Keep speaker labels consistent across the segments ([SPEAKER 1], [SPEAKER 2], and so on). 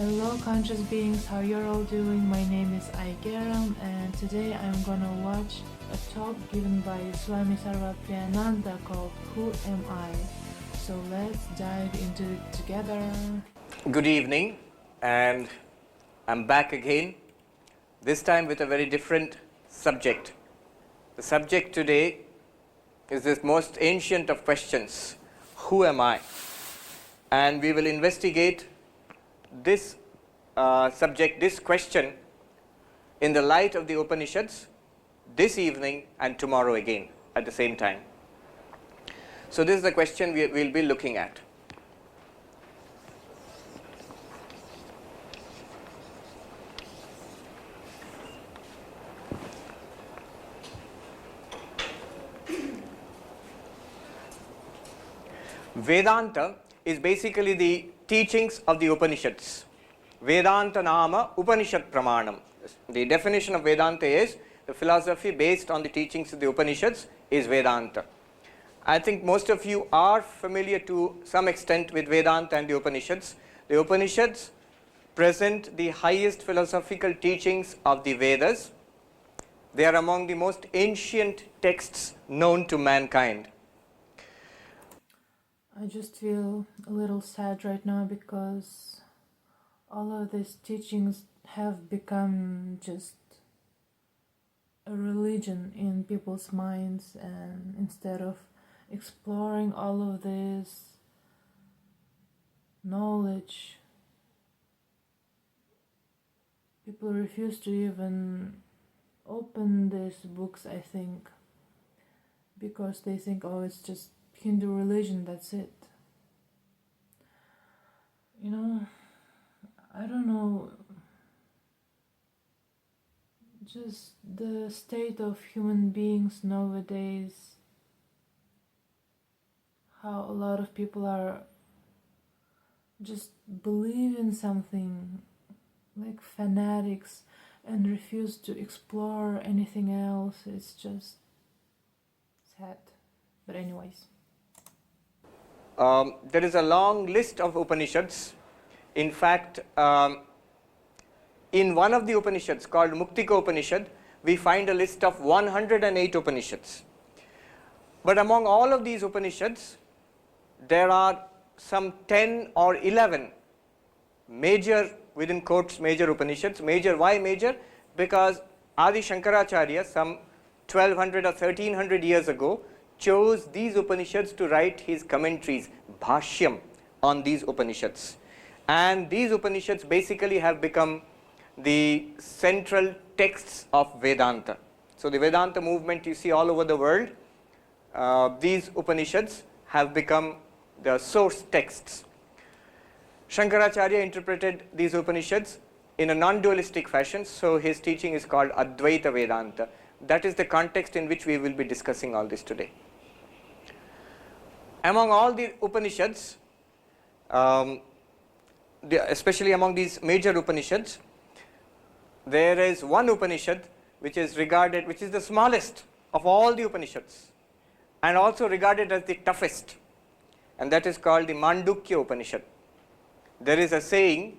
[SPEAKER 1] Hello conscious beings, how you're all doing? My name is Aigeram and today I'm gonna watch a talk given by Swami Sarvapriyananda called Who Am I? So let's dive into it together.
[SPEAKER 2] Good evening, and I'm back again, this time with a very different subject. The subject today is this most ancient of questions, who am I? And we will investigate this subject, this question, in the light of the Upanishads this evening and tomorrow again at the same time. So this is the question we'll be looking at. Vedanta is basically the teachings of the Upanishads. Vedanta nama Upanishad pramanam. The definition of Vedanta is the philosophy based on the teachings of the Upanishads is Vedanta. I think most of you are familiar to some extent with Vedanta and the Upanishads. The Upanishads present the highest philosophical teachings of the Vedas. They are among the most ancient texts known to mankind.
[SPEAKER 1] I just feel a little sad right now because all of these teachings have become just a religion in people's minds, and instead of exploring all of this knowledge, people refuse to even open these books, I think, because they think, oh, it's just Hindu religion, that's it. You know, I don't know, just the state of human beings nowadays, how a lot of people are just believe in something like fanatics and refuse to explore anything else. It's just sad. But anyways.
[SPEAKER 2] There is a long list of Upanishads. In fact, in one of the Upanishads called Muktika Upanishad, we find a list of 108 Upanishads. But among all of these Upanishads, there are some 10 or 11 major, within quotes, major Upanishads. Major, why major? Because Adi Shankaracharya, some 1200 or 1300 years ago, chose these Upanishads to write his commentaries, Bhashyam, on these Upanishads. And these Upanishads basically have become the central texts of Vedanta. So the Vedanta movement you see all over the world, these Upanishads have become the source texts. Shankaracharya interpreted these Upanishads in a non-dualistic fashion, so his teaching is called Advaita Vedanta. That is the context in which we will be discussing all this today. Among all the Upanishads, especially among these major Upanishads, there is one Upanishad which is regarded, which is the smallest of all the Upanishads and also regarded as the toughest, and that is called the Mandukya Upanishad. There is a saying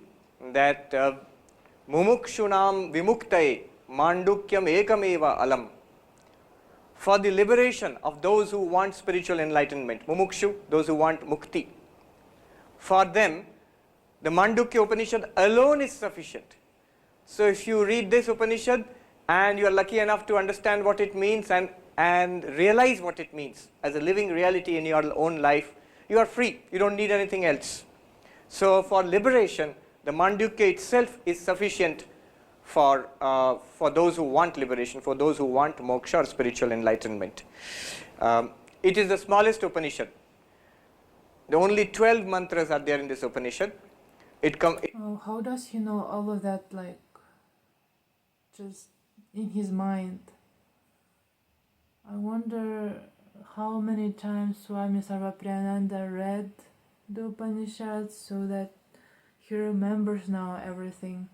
[SPEAKER 2] that Mumukshunam Vimuktaye Mandukyam Ekameva Alam. For the liberation of those who want spiritual enlightenment, mumukshu, those who want mukti, for them, the Mandukya Upanishad alone is sufficient. So if you read this Upanishad and you are lucky enough to understand what it means and realize what it means as a living reality in your own life, you are free. You don't need anything else. So for liberation, the Mandukya itself is sufficient for those who want liberation, for those who want moksha or spiritual enlightenment. It is the smallest Upanishad. The only 12 mantras are there in this Upanishad.
[SPEAKER 1] How does he know all of that, like, just in his mind? I wonder how many times Swami Sarvapriyananda read the Upanishads so that he remembers now everything.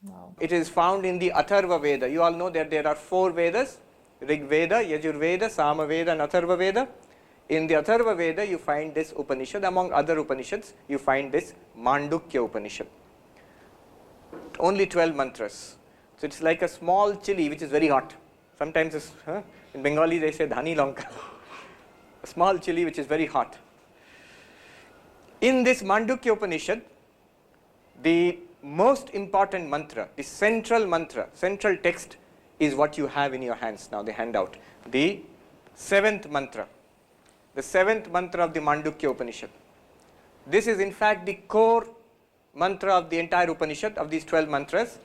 [SPEAKER 1] Wow.
[SPEAKER 2] It is found in the Atharva Veda. You all know that there are 4 Vedas, Rig Veda, Yajur Veda, Sama Veda and Atharva Veda. In the Atharva Veda, you find this Upanishad. Among other Upanishads, you find this Mandukya Upanishad. Only 12 mantras. So it's like a small chili which is very hot. Sometimes in Bengali they say dhani lanka. A small chili which is very hot. In this Mandukya Upanishad, the most important mantra, the central mantra, central text is what you have in your hands now, the handout. The 7th mantra. The 7th mantra of the Mandukya Upanishad. This is in fact the core mantra of the entire Upanishad, of these 12 mantras.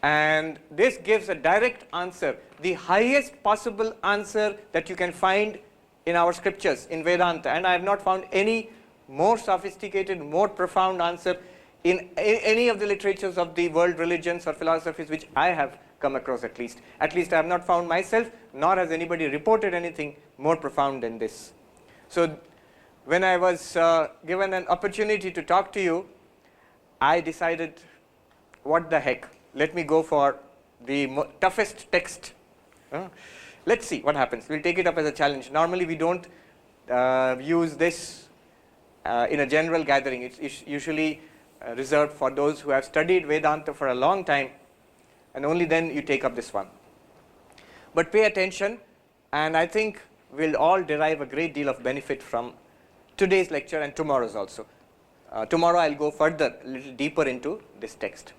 [SPEAKER 2] And this gives a direct answer, the highest possible answer that you can find in our scriptures, in Vedanta. And I have not found any more sophisticated, more profound answer in any of the literatures of the world religions or philosophies which I have come across at least. At least I have not found myself, nor has anybody reported anything more profound than this. So when I was given an opportunity to talk to you, I decided, what the heck, let me go for the toughest text. Let's see what happens. We'll take it up as a challenge. Normally we don't use this in a general gathering. It's usually reserved for those who have studied Vedanta for a long time, and only then you take up this one. But pay attention, and I think we'll all derive a great deal of benefit from today's lecture and tomorrow's also. Tomorrow I'll go further, a little deeper into this text.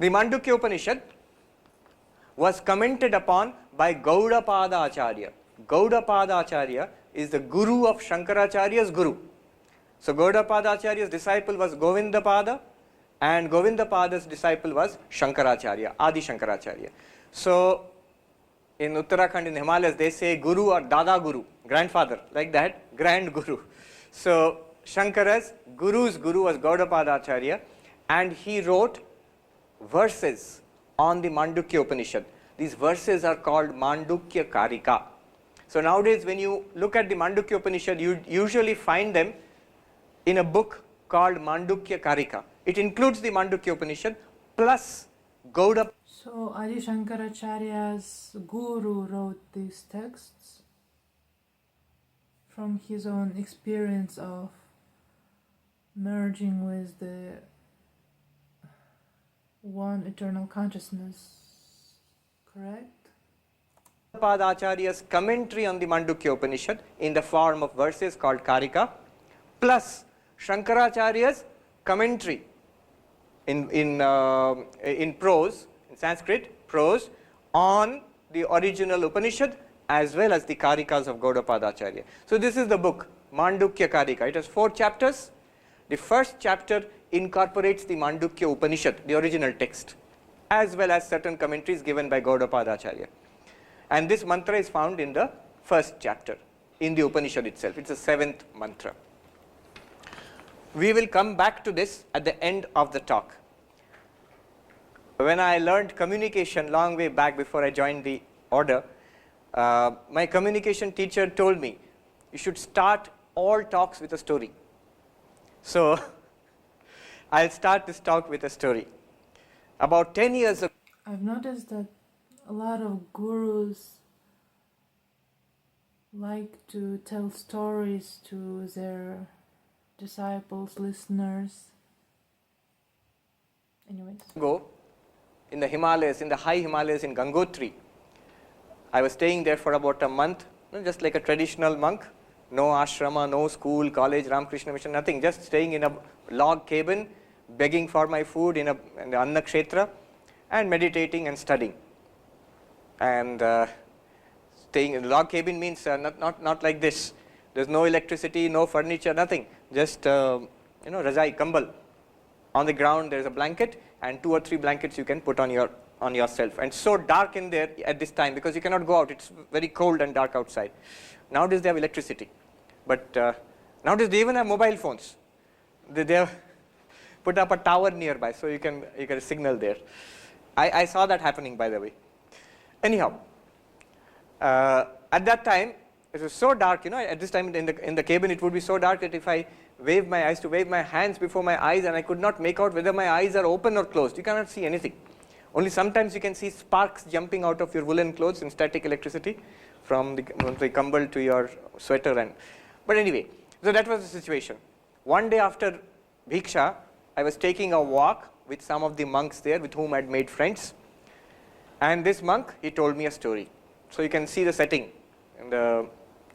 [SPEAKER 2] The Mandukya Upanishad was commented upon by Gaudapada Acharya. Gaudapada Acharya is the guru of Shankaracharya's guru. So Gaudapada Acharya's disciple was Govindapada, and Govindapada's disciple was Shankaracharya, Adi Shankaracharya. So in Uttarakhand, in Himalayas, they say guru or dada guru, grandfather, like that, grand guru. So Shankara's guru's guru was Gaudapada Acharya, and he wrote verses on the Mandukya Upanishad. These verses are called mandukya karika. So nowadays when you look at the Mandukya Upanishad, you usually find them in a book called Mandukya Karika. It includes the Mandukya Upanishad plus Gaudapada.
[SPEAKER 1] So Adi Shankaracharya's guru wrote these texts from his own experience of merging with the one eternal consciousness, correct?
[SPEAKER 2] Gaudapada Acharya's commentary on the Mandukya Upanishad in the form of verses called Karika, plus Shankaracharya's commentary in prose, in Sanskrit prose, on the original Upanishad as well as the Karikas of Gaudapada Acharya. So this is the book, Mandukya Karika. It has 4 chapters. The first chapter incorporates the Mandukya Upanishad, the original text, as well as certain commentaries given by Gaudapada Acharya. And this mantra is found in the first chapter, in the Upanishad itself. It's the 7th mantra. We will come back to this at the end of the talk. When I learned communication long way back before I joined the order, my communication teacher told me, you should start all talks with a story. So I'll start this talk with a story. About 10 years ago,
[SPEAKER 1] I've noticed that a lot of gurus like to tell stories to their disciples, listeners. Anyways.
[SPEAKER 2] In the Himalayas, in the high Himalayas in Gangotri, I was staying there for about a month, just like a traditional monk. No ashrama, no school, college, Ramakrishna Mission, nothing. Just staying in a log cabin, begging for my food in the Anna Kshetra, and meditating and studying. And staying in the log cabin means not like this. There's no electricity, no furniture, nothing. Just rajai, kambal. On the ground there's a blanket, and 2 or 3 blankets you can put on yourself. And so dark in there at this time because you cannot go out. It's very cold and dark outside. Nowadays they have electricity, but nowadays they even have mobile phones. They have put up a tower nearby, so you can signal there. I saw that happening, by the way. Anyhow, at that time it was so dark. At this time in the cabin it would be so dark that if I wave my eyes to wave my hands before my eyes, and I could not make out whether my eyes are open or closed. You cannot see anything. Only sometimes you can see sparks jumping out of your woolen clothes in static electricity. from the kambal to your sweater. But anyway, so that was the situation. One day after Bhiksha, I was taking a walk with some of the monks there with whom I had made friends. And this monk, he told me a story. So you can see the setting in the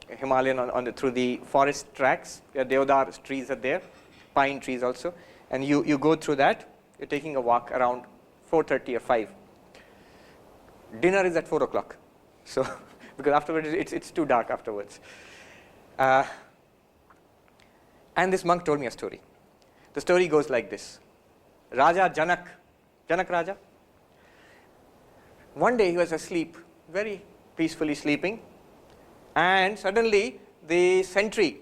[SPEAKER 2] Himalayan through the forest tracks. Deodar trees are there, pine trees also. And you go through that, you're taking a walk around 4:30 or 5. Dinner is at 4 o'clock. So, because afterwards it's too dark afterwards. And this monk told me a story. The story goes like this. Raja Janak Raja, one day he was asleep, very peacefully sleeping, and suddenly the sentry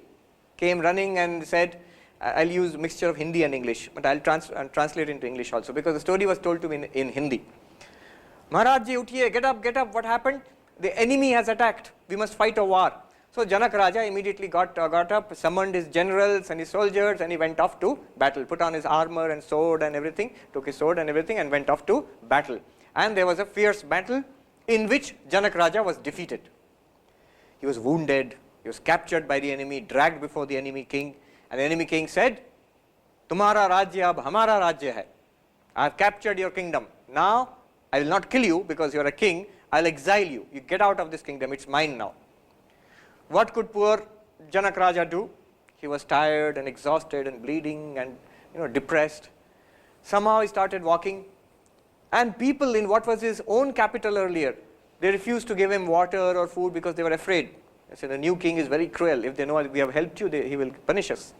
[SPEAKER 2] came running and said, I'll use mixture of Hindi and English, but I'll translate into English also, because the story was told to me in Hindi. Maharaj ji, uthiye, get up, what happened? The enemy has attacked, we must fight a war. So Janak Raja immediately got up, summoned his generals and his soldiers, and he went off to battle, put on his armor and sword and everything, took his sword and everything, and went off to battle. And there was a fierce battle in which Janak Raja was defeated. He was wounded, he was captured by the enemy, dragged before the enemy king, and the enemy king said, Tumhara rajya ab hamara rajya hai. I have captured your kingdom. Now I will not kill you because you are a king, I will exile you. You get out of this kingdom, it's mine now. What could poor Janak Raja do? He was tired and exhausted and bleeding and depressed. Somehow he started walking, and people in what was his own capital earlier, they refused to give him water or food because they were afraid. They said, the new king is very cruel. If they know we have helped you, he will punish us.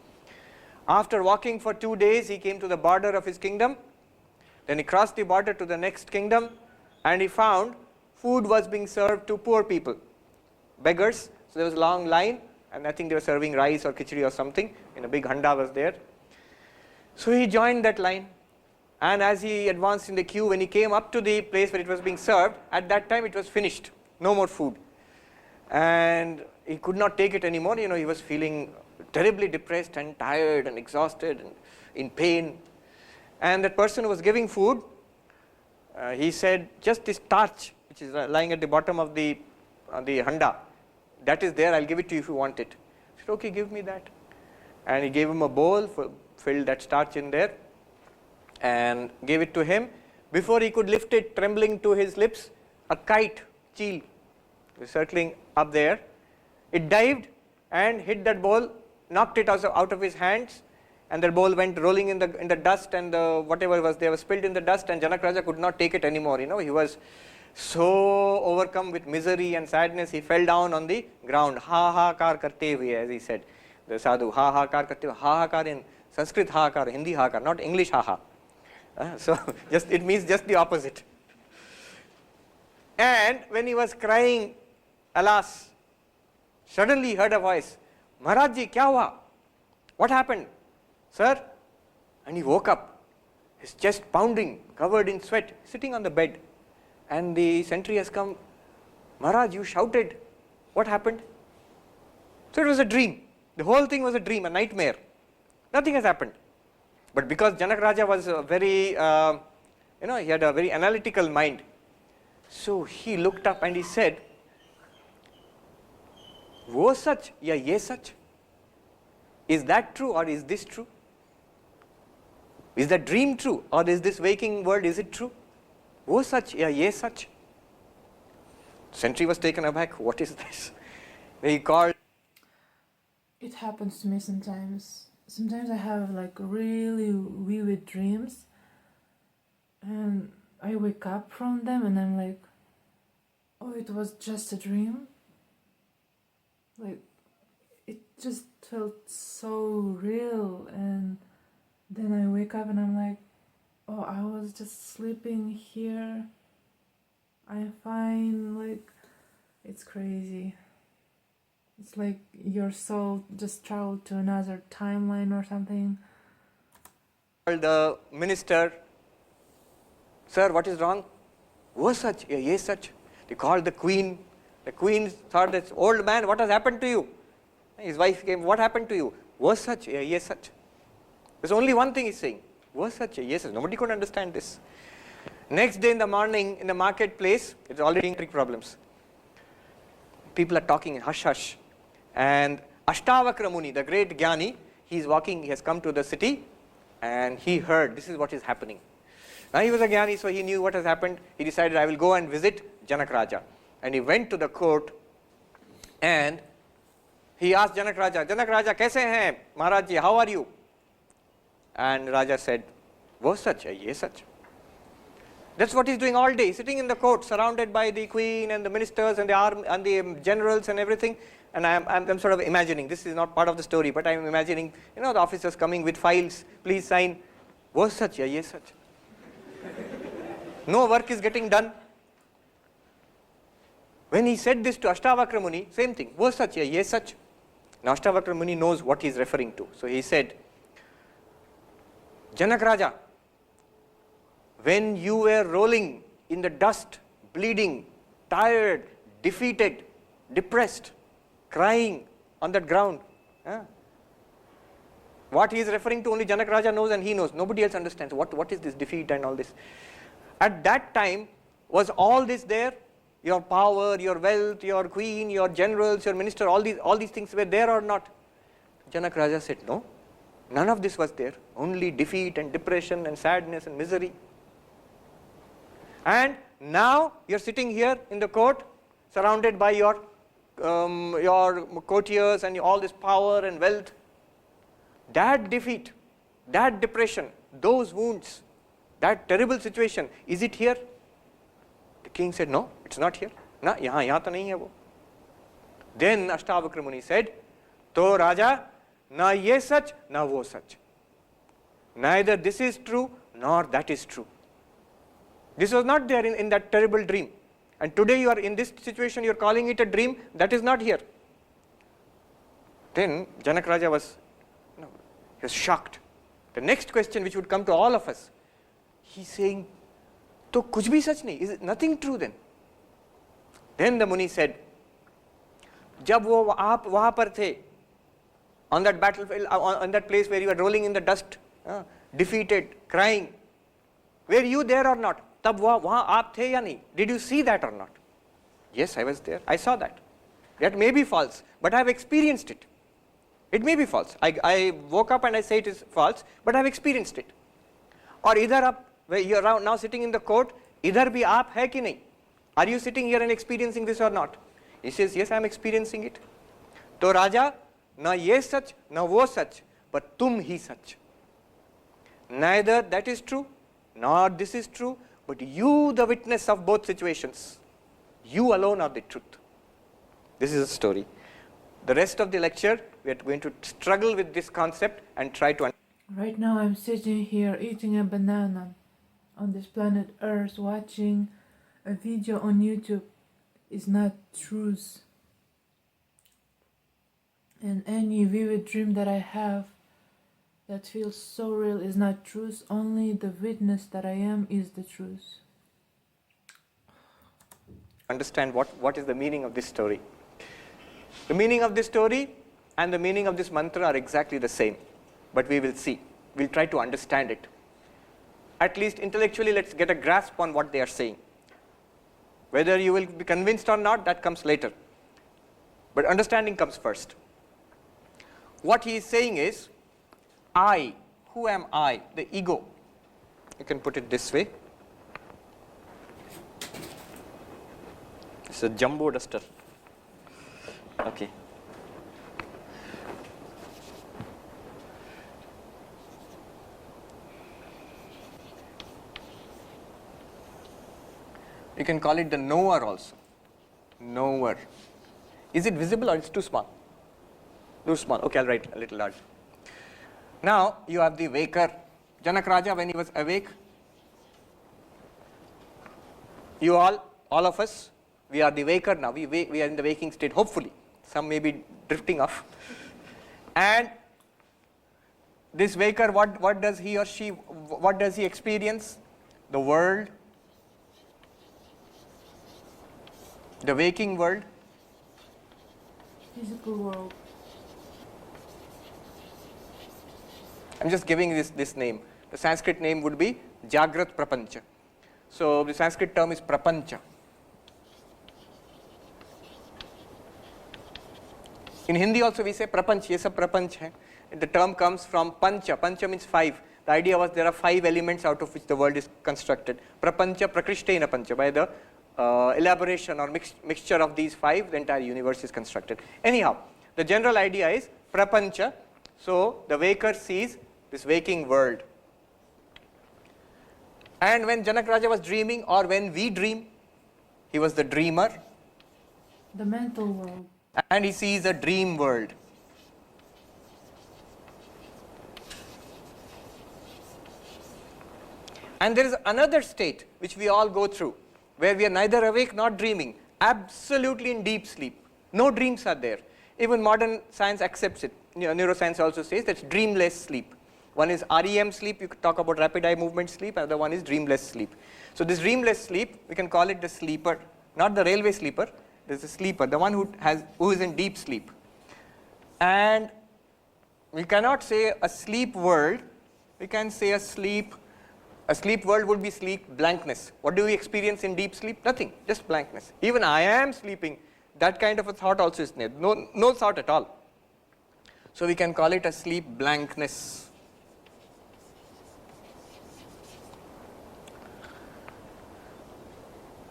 [SPEAKER 2] After walking for 2 days, he came to the border of his kingdom. Then he crossed the border to the next kingdom, and he found food was being served to poor people, beggars. So there was a long line, and I think they were serving rice or khichdi or something, and a big handa was there. So he joined that line, and as he advanced in the queue, when he came up to the place where it was being served, at that time it was finished, no more food. And he could not take it anymore, he was feeling terribly depressed and tired and exhausted and in pain. And that person who was giving food, he said, just this starch, which is lying at the bottom of the handa, that is there, I'll give it to you if you want it. He said, okay, give me that. And he gave him a bowl, filled that starch in there, and gave it to him. Before he could lift it, trembling to his lips, a kite, cheel, was circling up there. It dived and hit that bowl, knocked it out of his hands, and that bowl went rolling in the dust, and whatever was there was spilled in the dust, and Janak Raja could not take it anymore. He was so overcome with misery and sadness, he fell down on the ground. Ha ha kar karte hue, as he said. The sadhu, ha ha kar karte hue. Ha ha kar in Sanskrit, ha kar, Hindi ha kar, not English ha ha. So it means just the opposite. And when he was crying, alas, suddenly he heard a voice, Maharaj ji, kya hua? What happened? Sir? And he woke up, his chest pounding, covered in sweat, sitting on the bed. And the sentry has come, Maharaj, you shouted. What happened? So it was a dream. The whole thing was a dream, a nightmare. Nothing has happened. But because Janak Raja was very, he had a very analytical mind. So he looked up and he said, Wo sach ya ye sach? Is that true or is this true? Is that dream true or is this waking world, is it true? Wo sach ya ye sach? Sentry was taken aback. What is this? He called.
[SPEAKER 1] It happens to me sometimes. Sometimes I have like really vivid dreams, and I wake up from them and I'm like, oh, it was just a dream. Like, it just felt so real, and then I wake up and I'm like, oh, I was just sleeping here. I'm fine. Like, it's crazy. It's like your soul just traveled to another timeline or something.
[SPEAKER 2] The minister, sir, what is wrong? Wo sach, ye sach. They called the queen. The queen thought, this old man, what has happened to you? His wife came, what happened to you? Wo sach, ye sach. There's only one thing he's saying. Wo sach, ye sach. Nobody could understand this. Next day in the morning, in the marketplace, it's already problems. people are talking in hush hush. And Ashtavakra Muni, the great Jnani, he's walking, he has come to the city and he heard this is what is happening. Now he was a Jnani, so he knew what has happened. He decided, I will go and visit Janak Raja. And he went to the court and he asked Janak Raja, kaise hain Maharaj ji, how are you? And Raja said, wo sach hai, ye sach. That's what he's doing all day, sitting in the court, surrounded by the queen and the ministers and the army and the generals and everything. And I'm sort of imagining, this is not part of the story, but I'm imagining, the officers coming with files, please sign, wo sach hai, ye sach. No work is getting done. When he said this to Ashtavakra Muni, same thing, wo sach hai, ye sach. Now Ashtavakra Muni knows what he is referring to. So he said, Janak Raja, when you were rolling in the dust, bleeding, tired, defeated, depressed, crying on that ground, what he is referring to only Janak Raja knows and he knows. Nobody else understands. What is this defeat and all this? At that time, was all this there? Your power, your wealth, your queen, your generals, your minister, all these things were there or not? Janak Raja said, no, none of this was there. Only defeat and depression and sadness and misery. And now you're sitting here in the court, surrounded by your courtiers and all this power and wealth. That defeat, that depression, those wounds, that terrible situation, is it here? The king said, no, it's not here. Na, yahan to nahi hai wo. Then Ashtavakra Muni said, to Raja, na ye sach, na wo sach. Neither this is true, nor that is true. This was not there in that terrible dream. And today you are in this situation, you are calling it a dream, that is not here. Then Janak Raja was shocked. The next question which would come to all of us, he's saying, to kuch bhi sach nahi, is it nothing true then? Then the Muni said, jab wo aap wahan par the, on that battlefield, on that place where you were rolling in the dust, defeated, crying, were you there or not? Tab wahan aap the ya nahi? Did you see that or not? Yes, I was there. I saw that. That may be false, but I have experienced it. It may be false. I woke up and I say it is false, but I have experienced it. Or idhar up, where you are now sitting in the court, idhar bhi aap hai ki nahi? Are you sitting here and experiencing this or not? He says, yes, I am experiencing it. To Raja, na ye sach, na wo sach, but tum hi sach. Neither that is true, nor this is true, but you the witness of both situations. You alone are the truth. This is a story. The rest of the lecture, we are going to struggle with this concept and try to understand.
[SPEAKER 1] Right now I'm sitting here eating a banana on this planet Earth, watching a video on YouTube. Is not truth. And any vivid dream that I have that feels so real is not truth. Only the witness that I am is the truth.
[SPEAKER 2] Understand what is the meaning of this story. The meaning of this story and the meaning of this mantra are exactly the same, but we will see. We'll try to understand it. At least intellectually, let's get a grasp on what they are saying. Whether you will be convinced or not, that comes later. But understanding comes first. What he is saying is, I, who am I? The ego. You can put it this way. It's a jumbo duster. Okay. You can call it the knower also. Knower. Is it visible or it's too small? Too small. Okay, I'll write a little large. Now you have the waker. Janak Raja, when he was awake, you all of us, we are the waker now. We are in the waking state, hopefully. Some may be drifting off. And this waker, what does he or she, what does he experience? The world, the waking world.
[SPEAKER 1] Physical world.
[SPEAKER 2] I'm just giving this name. The Sanskrit name would be Jagrat Prapancha. So the Sanskrit term is Prapancha. In Hindi also we say prapanch, ye sab prapanch hai. The term comes from pancha. Pancha means 5. The idea was there are 5 elements out of which the world is constructed. Prapancha prakrishtena pancha. By the elaboration or mixture of these 5, the entire universe is constructed. Anyhow, the general idea is prapancha. So the waker sees this waking world. And when Janak Raja was dreaming, or when we dream, he was the dreamer.
[SPEAKER 1] The mental world.
[SPEAKER 2] And he sees a dream world. And there is another state which we all go through, where we are neither awake nor dreaming, absolutely in deep sleep. No dreams are there. Even modern science accepts it. Neuroscience also says that's dreamless sleep. One is REM sleep, you could talk about rapid eye movement sleep, another one is dreamless sleep. So this dreamless sleep, we can call it the sleeper, not the railway sleeper, there's a sleeper, the one who is in deep sleep. And we cannot say a sleep world, we can say a sleep world would be sleep blankness. What do we experience in deep sleep? Nothing, just blankness. Even I am sleeping, that kind of a thought also is there, no thought at all. So we can call it a sleep blankness.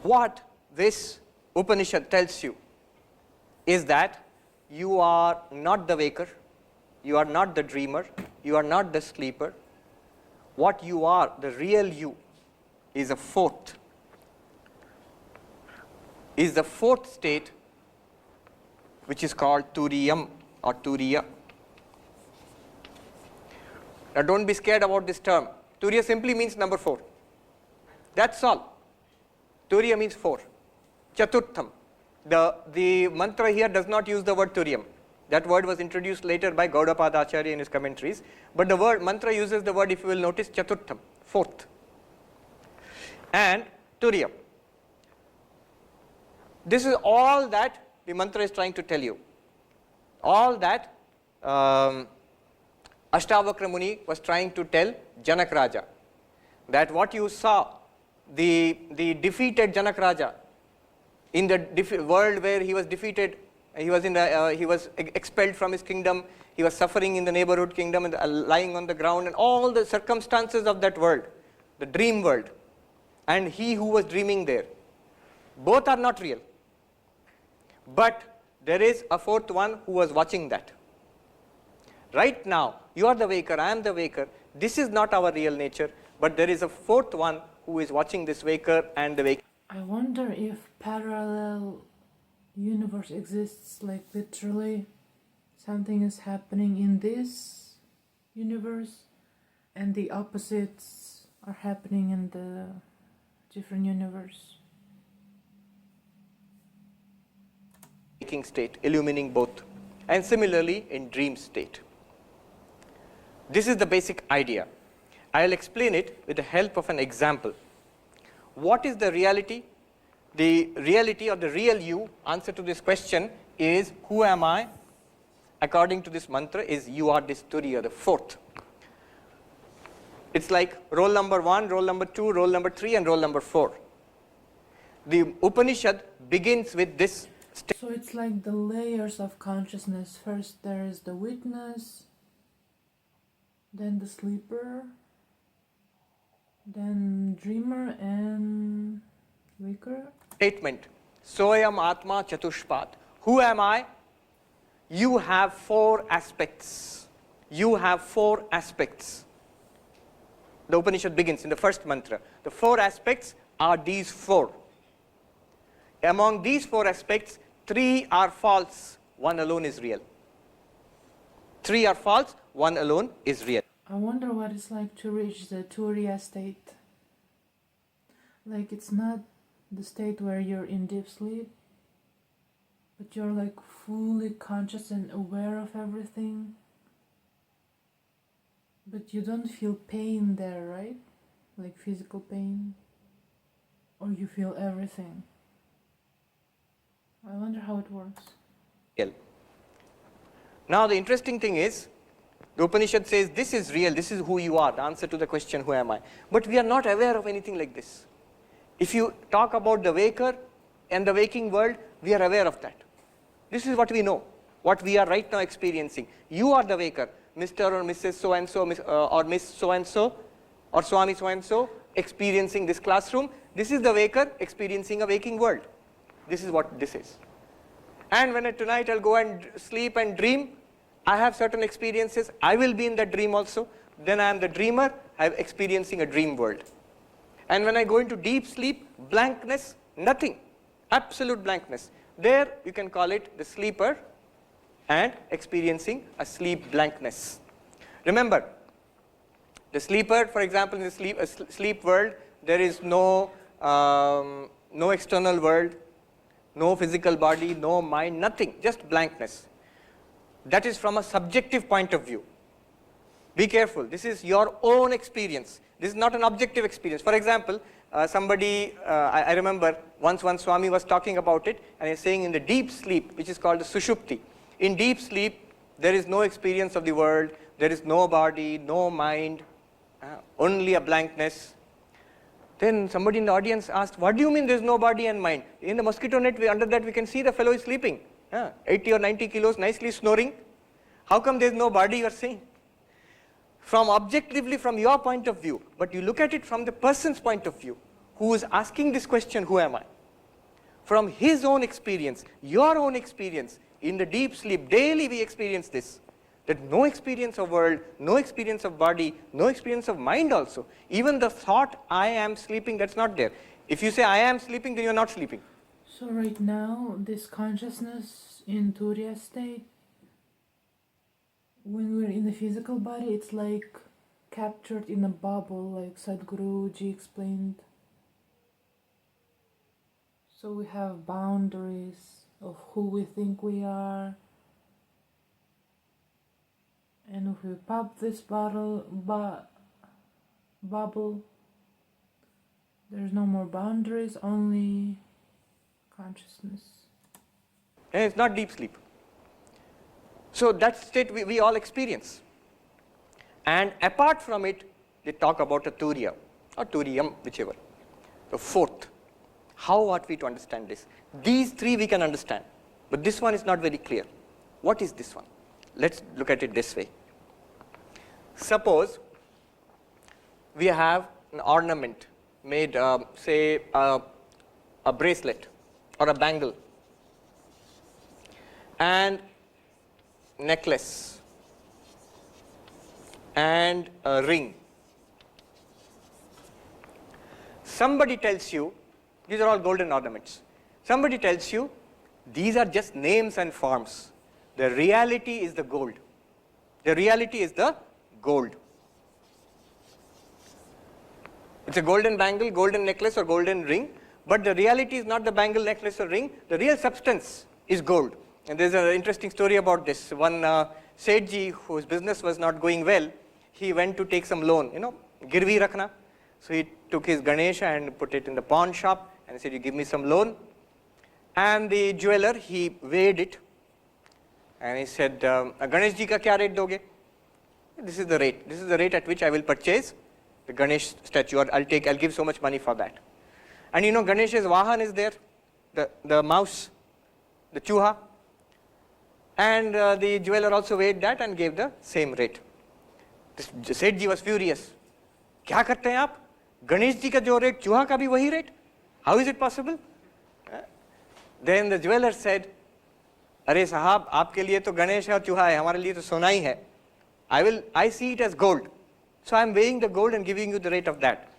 [SPEAKER 2] What this Upanishad tells you is that you are not the waker, you are not the dreamer, you are not the sleeper. What you are, the real you, is the fourth state, which is called Turiyam or Turiya. Now don't be scared about this term. Turiya simply means number 4. That's all. Turiya means 4. Chaturtham. The mantra here does not use the word Turiyam. That word was introduced later by Gaudapada Acharya in his commentaries. But the word mantra uses the word, if you will notice, Chaturtham, 4th. And Turiya. This is all that the mantra is trying to tell you. All that Ashtavakra Muni was trying to tell Janak Raja. That what you saw, the defeated Janak Raja, in the world where he was defeated, he was expelled from his kingdom, he was suffering in the neighborhood kingdom and lying on the ground, and all the circumstances of that world, the dream world, and he who was dreaming there, both are not real. But there is a 4th one who was watching that. Right now, you are the waker, I am the waker. This is not our real nature, but there is a 4th one who is watching this waker and the waker.
[SPEAKER 1] I wonder if parallel universe exists, like literally something is happening in this universe and the opposites are happening in the different universe.
[SPEAKER 2] Waking state, illumining both, and similarly in dream state. This is the basic idea. I'll explain it with the help of an example. What is the reality? The reality or the real you, answer to this question is, who am I? According to this mantra is, you are this Turiya, the 4th. It's like roll number 1, roll number 2, roll number 3 and roll number 4. The Upanishad begins with this.
[SPEAKER 1] So it's like the layers of consciousness. First there is the witness, then the sleeper, then dreamer and waker.
[SPEAKER 2] Statement. Soyam Atma Chatushpat. Who am I? You have 4 aspects. You have 4 aspects. The Upanishad begins in the first mantra. The 4 aspects are these 4. Among these 4 aspects, 3 are false, 1 alone is real. 3 are false, 1 alone is real.
[SPEAKER 1] I wonder what it's like to reach the Turiya state. Like, it's not the state where you're in deep sleep, but you're like fully conscious and aware of everything. But you don't feel pain there, right? Like physical pain. Or you feel everything. I wonder how it works.
[SPEAKER 2] Now the interesting thing is, the Upanishad says this is real, this is who you are, the answer to the question, who am I? But we are not aware of anything like this. If you talk about the waker and the waking world, we are aware of that. This is what we know. what we are right now experiencing. You are the waker, Mr. or Mrs. so-and-so, or Miss so-and-so, or Swami so-and-so, experiencing this classroom. This is the waker experiencing a waking world. This is what this is. And when tonight I'll go and sleep and dream, I have certain experiences. I will be in that dream also. Then I am the dreamer. I am experiencing a dream world. And when I go into deep sleep, blankness, nothing, absolute blankness. There you can call it the sleeper and experiencing a sleep blankness. Remember, the sleeper, for example, in the sleep world, there is no external world, no physical body, no mind, nothing, just blankness. That is from a subjective point of view. Be careful, this is your own experience. This is not an objective experience. For example, I remember once one Swami was talking about it, and he's saying in the deep sleep, which is called the sushupti, in deep sleep, there is no experience of the world, there is no body, no mind, only a blankness. Then somebody in the audience asked, what do you mean there is no body and mind? In the mosquito net, under that we can see the fellow is sleeping, 80 or 90 kilos, nicely snoring. How come there is no body, you are saying? From objectively from your point of view, but you look at it from the person's point of view, who is asking this question, who am I? From his own experience, your own experience, in the deep sleep, daily we experience this, that no experience of world, no experience of body, no experience of mind also. Even the thought, I am sleeping, that's not there. If you say I am sleeping, then you are not sleeping.
[SPEAKER 1] So right now, this consciousness in Turiya state, when we're in the physical body, it's like captured in a bubble, like Sadhguruji explained. So we have boundaries of who we think we are. And if we pop this bubble, there's no more boundaries, only consciousness.
[SPEAKER 2] And it's not deep sleep. So that state we all experience. And apart from it, they talk about a Turiya, or Turiyam, whichever. The fourth. How ought we to understand this? These three we can understand, but this one is not very clear. What is this one? Let's look at it this way. Suppose we have an ornament made, say, a bracelet or a bangle, and necklace and a ring. Somebody tells you, these are all golden ornaments. Somebody tells you, these are just names and forms. The reality is the gold. The reality is the gold. It's a golden bangle, golden necklace, or golden ring, but the reality is not the bangle, necklace, or ring. The real substance is gold. And there's an interesting story about this. One Sethji, whose business was not going well, he went to take some loan, girvi rakhna. So he took his Ganesha and put it in the pawn shop and said, you give me some loan. And the jeweler, he weighed it and he said, Ganesh ji ka kya rate doge? This is the rate. This is the rate at which I will purchase the Ganesh statue, or I'll give so much money for that. And Ganesh's Vahan is there, the mouse, the chuha. And the jeweler also weighed that and gave the same rate. This Sethji was furious. Kya karte hain aap? Ganesh ji ka jo rate, chuha ka bhi wahi rate? How is it possible? Then the jeweler said, Are sahab, aapke liye to Ganesh hai aur chuha hai, hamare liye to sona hi hai. I see it as gold. So I am weighing the gold and giving you the rate of that.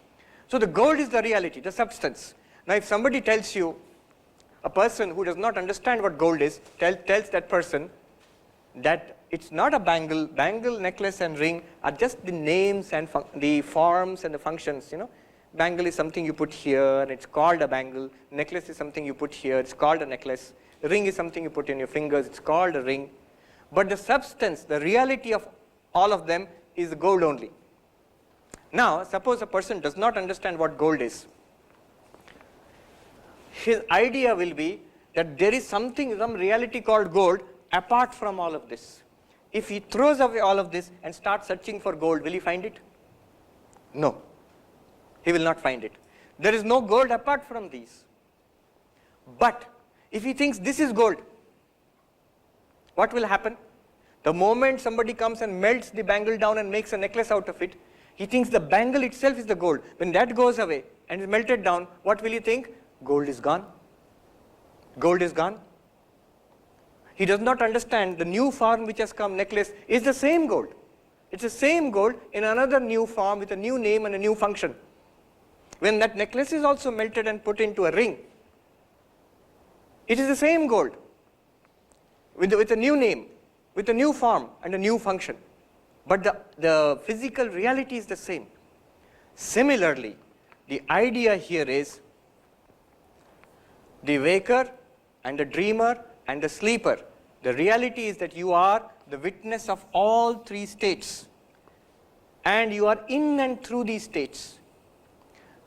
[SPEAKER 2] So the gold is the reality, the substance. Now if somebody tells you, a person who does not understand what gold is, tells that person that it's not a bangle, necklace and ring are just the names and the forms and the functions, Bangle is something you put here, and it's called a bangle. Necklace is something you put here, it's called a necklace. Ring is something you put in your fingers, it's called a ring. But the substance, the reality of all of them is gold only. Now, suppose a person does not understand what gold is. His idea will be that there is some reality called gold apart from all of this. If he throws away all of this and starts searching for gold, will he find it? No. He will not find it. There is no gold apart from these. But if he thinks this is gold, what will happen? The moment somebody comes and melts the bangle down and makes a necklace out of it, he thinks the bangle itself is the gold. When that goes away and is melted down, what will he think? Gold is gone. Gold is gone. He does not understand the new form which has come, necklace, is the same gold. It's the same gold in another new form with a new name and a new function. When that necklace is also melted and put into a ring, it is the same gold with a new name, with a new form and a new function. But the physical reality is the same. Similarly, the idea here is the waker and the dreamer and the sleeper. The reality is that you are the witness of all three states, and you are in and through these states.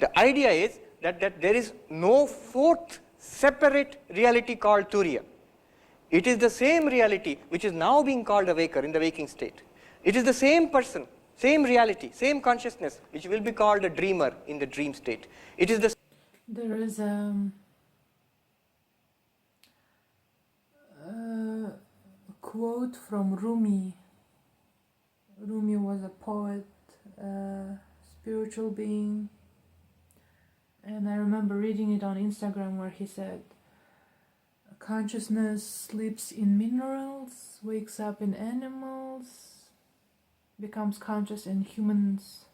[SPEAKER 2] The idea is that there is no fourth separate reality called Turiya. It is the same reality which is now being called a waker in the waking state. It is the same person, same reality, same consciousness which will be called a dreamer in the dream state. It is the
[SPEAKER 1] There is a quote from Rumi. Rumi was a poet, spiritual being, and I remember reading it on Instagram where he said, consciousness sleeps in minerals, wakes up in animals, becomes conscious in humans.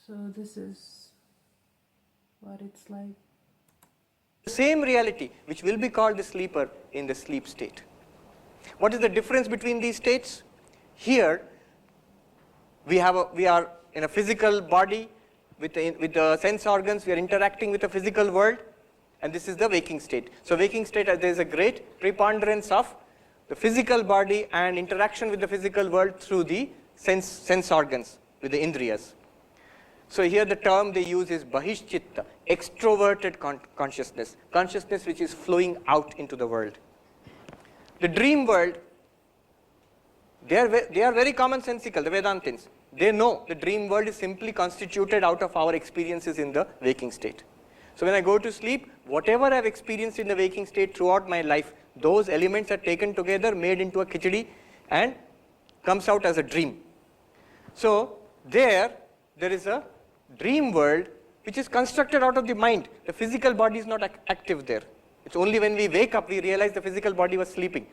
[SPEAKER 1] So this is what it's like.
[SPEAKER 2] The same reality which will be called the sleeper in the sleep state. What is the difference between these states? Here we are in a physical body with the sense organs, we are interacting with the physical world, and this is the waking state. So waking state, there is a great preponderance of the physical body and interaction with the physical world through the sense organs, with the indriyas. So here the term they use is bahishchitta, extroverted consciousness, consciousness which is flowing out into the world. The dream world, they are very commonsensical, the Vedantins. They know the dream world is simply constituted out of our experiences in the waking state. So when I go to sleep, whatever I have experienced in the waking state throughout my life, those elements are taken together, made into a khichdi, and comes out as a dream. So there is a dream world which is constructed out of the mind. The physical body is not active there. It's only when we wake up we realize the physical body was sleeping.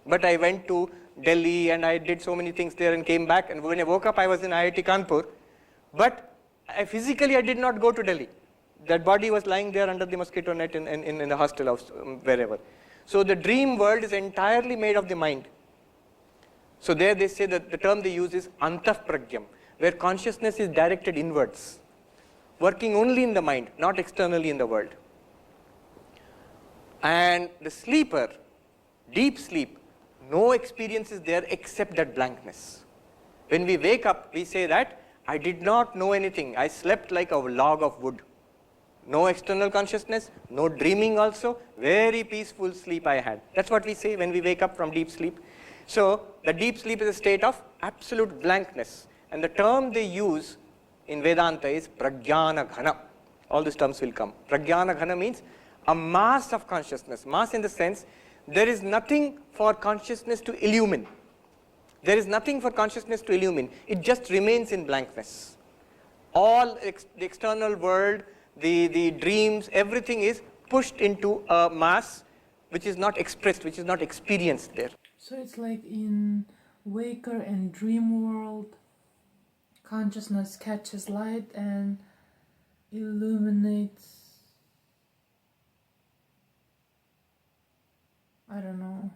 [SPEAKER 2] But I went to Delhi and I did so many things there and came back, and when I woke up I was in IIT Kanpur, but physically I did not go to Delhi. That body was lying there under the mosquito net in the hostel house, wherever. So the dream world is entirely made of the mind. So there they say that the term they use is antah pragyam, where consciousness is directed inwards, working only in the mind, not externally in the world. And the sleeper, deep sleep, no experience is there except that blankness. When we wake up, we say that I did not know anything. I slept like a log of wood. No external consciousness, no dreaming also, very peaceful sleep I had. That's what we say when we wake up from deep sleep. So the deep sleep is a state of absolute blankness. And the term they use in Vedanta is pragyana ghana. All these terms will come. Pragyana ghana means a mass of consciousness. Mass in the sense, there is nothing for consciousness to illumine. There is nothing for consciousness to illumine. It just remains in blankness. All the external world, the dreams, everything is pushed into a mass which is not expressed, which is not experienced there.
[SPEAKER 1] So it's like in waker and dream world, consciousness catches light and illuminates, I don't know.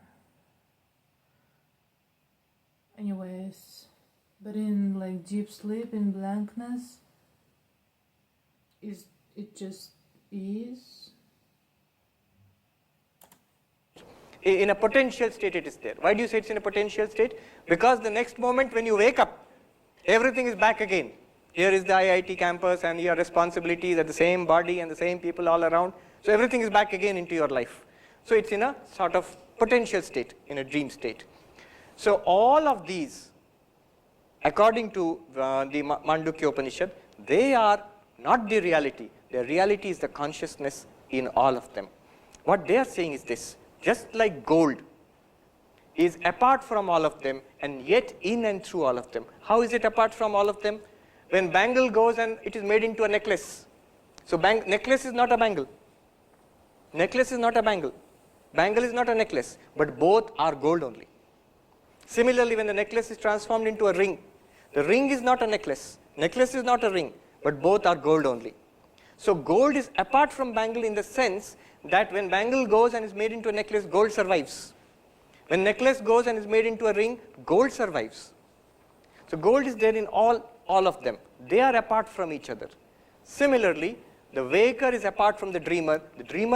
[SPEAKER 1] Anyways, but in like deep sleep, in blankness, it just is.
[SPEAKER 2] In a potential state it is there. Why do you say it's in a potential state? Because the next moment when you wake up, everything is back again. Here is the IIT campus and your responsibilities are the same body and the same people all around. So everything is back again into your life. So it's in a sort of potential state, in a dream state. So all of these, according to the Mandukya Upanishad, they are not the reality. The reality is the consciousness in all of them. What they are saying is this: just like gold is apart from all of them and yet in and through all of them. How is it apart from all of them? When bangle goes and it is made into a necklace. So necklace is not a bangle. Necklace is not a bangle. Bangle is not a necklace, but both are gold only. Similarly, when the necklace is transformed into a ring, the ring is not a necklace. Necklace is not a ring, but both are gold only. So gold is apart from bangle in the sense that when bangle goes and is made into a necklace, gold survives. When necklace goes and is made into a ring, gold survives. So gold is there in all of them. They are apart from each other. Similarly, the waker is apart from the dreamer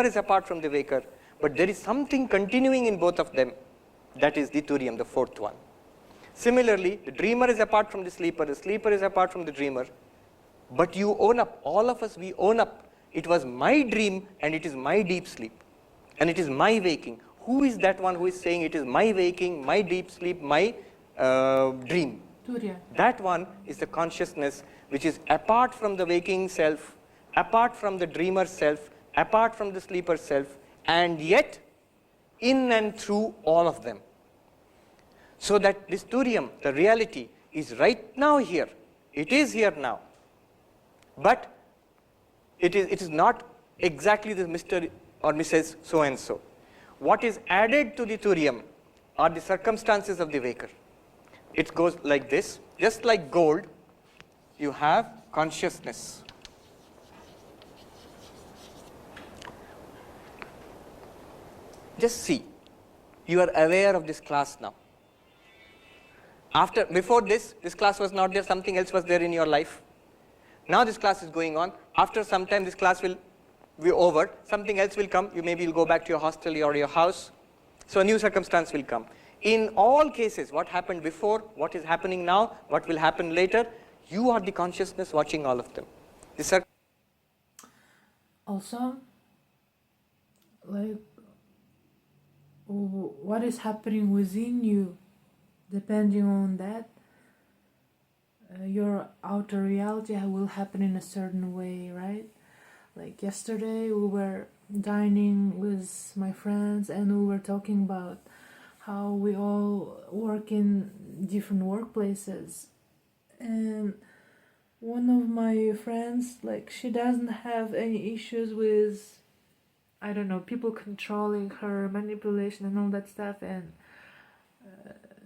[SPEAKER 2] is apart from the waker, but there is something continuing in both of them. That is the Turiyam, the fourth one. Similarly, the dreamer is apart from the sleeper is apart from the dreamer, but you own up, all of us, we own up. It was my dream and it is my deep sleep and it is my waking. Who is that one who is saying it is my waking, my deep sleep, my dream?
[SPEAKER 1] Turiya.
[SPEAKER 2] That one is the consciousness which is apart from the waking self, apart from the dreamer self, apart from the sleeper self, and yet in and through all of them. So that this Turiyam, the reality, is right now here. It is here now. But it is not exactly the Mr. or Mrs. so and so. What is added to the Turiyam are the circumstances of the waker. It goes like this. Just like gold, you have consciousness. Just see, you are aware of this class now. Before this class was not there, something else was there in your life. Now this class is going on. After some time, this class will be over. Something else will come. Maybe you'll go back to your hostel or your house. So a new circumstance will come. In all cases, what happened before, what is happening now, what will happen later, you are the consciousness watching all of them.
[SPEAKER 1] Also, like, what is happening within you, depending on that, your outer reality will happen in a certain way, right? Like yesterday we were dining with my friends and we were talking about how we all work in different workplaces, and one of my friends, like, she doesn't have any issues with, I don't know, people controlling her, manipulation and all that stuff, and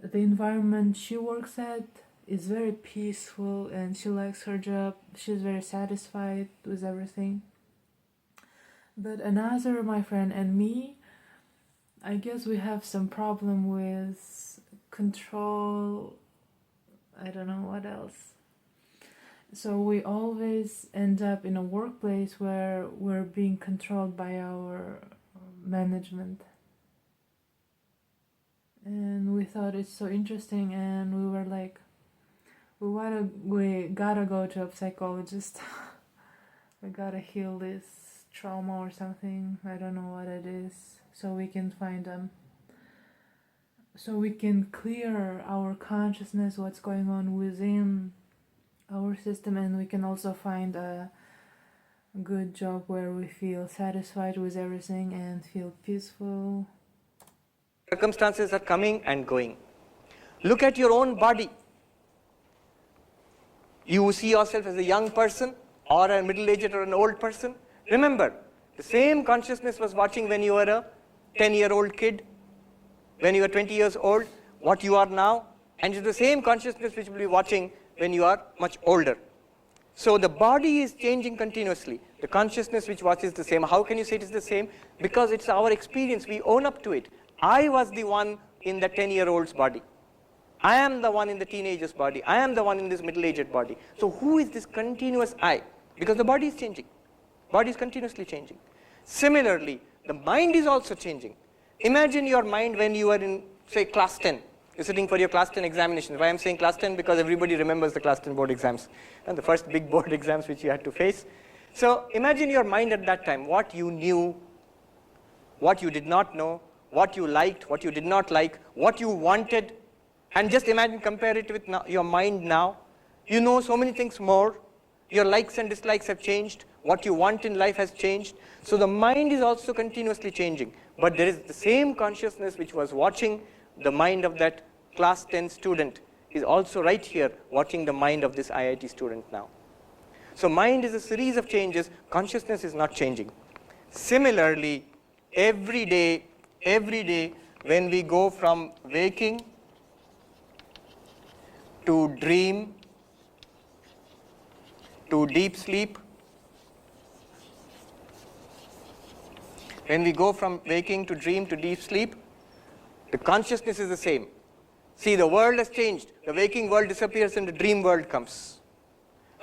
[SPEAKER 1] the environment she works at is very peaceful and she likes her job. She's very satisfied with everything. But another, my friend and me, I guess we have some problem with control. I don't know what else. So we always end up in a workplace where we're being controlled by our management. And we thought it's so interesting, and we were like, we gotta go to a psychologist. We gotta heal this trauma or something. I don't know what it is. So we can find them. So we can clear our consciousness, what's going on within our system, and we can also find a good job where we feel satisfied with everything and feel peaceful.
[SPEAKER 2] Circumstances are coming and going. Look at your own body. You see yourself as a young person or a middle-aged or an old person. Remember, the same consciousness was watching when you were a 10-year-old kid, when you were 20 years old, what you are now, and it's the same consciousness which will be watching when you are much older. So the body is changing continuously. The consciousness which watches the same. How can you say it is the same? Because it's our experience. We own up to it. I was the one in the 10-year-old's body. I am the one in the teenager's body. I am the one in this middle-aged body. So who is this continuous I? Because the body is changing. Body is continuously changing. Similarly, the mind is also changing. Imagine your mind when you are in, say, class 10. You're sitting for your class 10 examination. Why I'm saying class 10? Because everybody remembers the class 10 board exams and the first big board exams which you had to face. So imagine your mind at that time, what you knew, what you did not know, what you liked, what you did not like, what you wanted, and just imagine, compare it with your mind now. You know so many things more. Your likes and dislikes have changed. What you want in life has changed. So the mind is also continuously changing. But there is the same consciousness which was watching the mind of that class 10 student is also right here watching the mind of this IIT student now. So mind is a series of changes, consciousness is not changing. Similarly, every day when we go from waking to dream to deep sleep, when we go from waking to dream to deep sleep, the consciousness is the same. See, the world has changed. The waking world disappears and the dream world comes.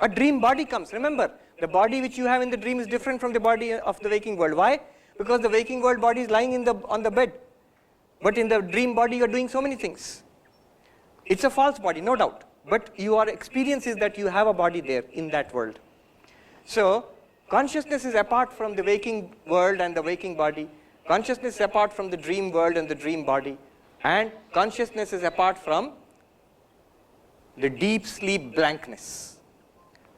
[SPEAKER 2] A dream body comes. Remember, the body which you have in the dream is different from the body of the waking world. Why? Because the waking world body is lying on the bed. But in the dream body you are doing so many things. It's a false body, no doubt. But your experience is that you have a body there in that world. So, consciousness is apart from the waking world and the waking body. Consciousness is apart from the dream world and the dream body. And consciousness is apart from the deep sleep blankness.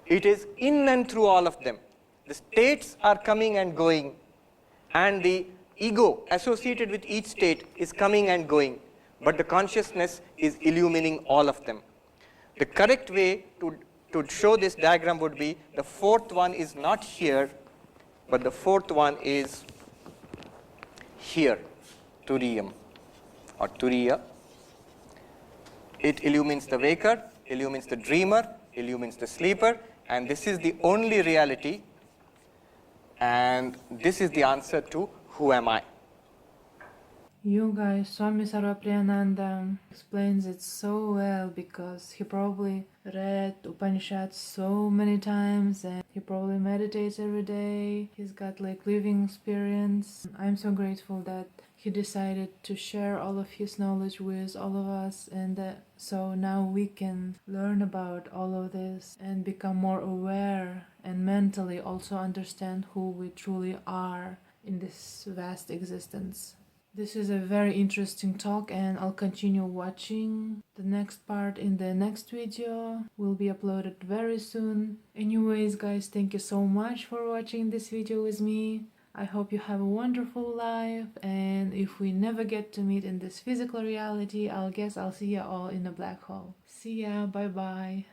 [SPEAKER 2] It is in and through all of them. The states are coming and going, and the ego associated with each state is coming and going, but the consciousness is illumining all of them. The correct way to show this diagram would be the fourth one is not here, but the fourth one is here, Turiyam or Turiya. It illumines the waker, illumines the dreamer, illumines the sleeper, and this is the only reality, and this is the answer to who am I.
[SPEAKER 1] You guys, Swami Sarvapriyananda explains it so well because he probably read Upanishad so many times and he probably meditates every day. He's got like living experience. I'm so grateful that he decided to share all of his knowledge with all of us, and so now we can learn about all of this and become more aware and mentally also understand who we truly are in this vast existence. This is a very interesting talk, and I'll continue watching. The next part in the next video will be uploaded very soon. Anyways guys, thank you so much for watching this video with me. I hope you have a wonderful life, and if we never get to meet in this physical reality, I'll guess I'll see you all in a black hole. See ya, bye bye.